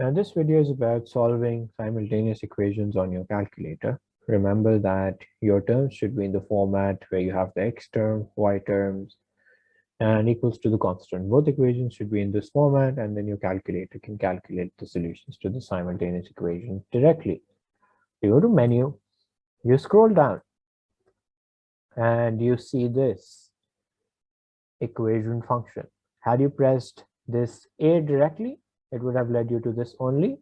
Now this video is about solving simultaneous equations on your calculator. Remember that your terms should be in the format where you have the x term, y terms, and equals to the constant. Both equations should be in this format, and then your calculator can calculate the solutions to the simultaneous equation directly. You go to menu, you scroll down, and you see this equation function. Had you pressed this A directly, it would have led you to this only.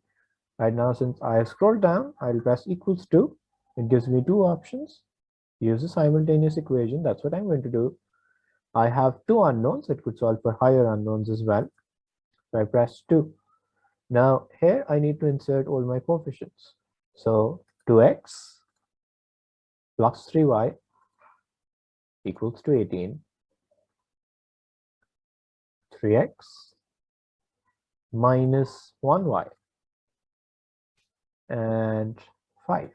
Right now, since I have scrolled down, I'll press equals to. It gives me two options. Use a simultaneous equation. That's what I'm going to do. I have two unknowns. It could solve for higher unknowns as well. So I press 2. Now here I need to insert all my coefficients. So 2x plus 3y equals to 18. 3x minus 1y and 5.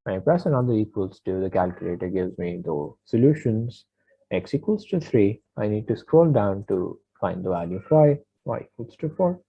When I press another equals to, the calculator gives me the solutions. X equals to 3. I need to scroll down to find the value of y. Y equals to 4.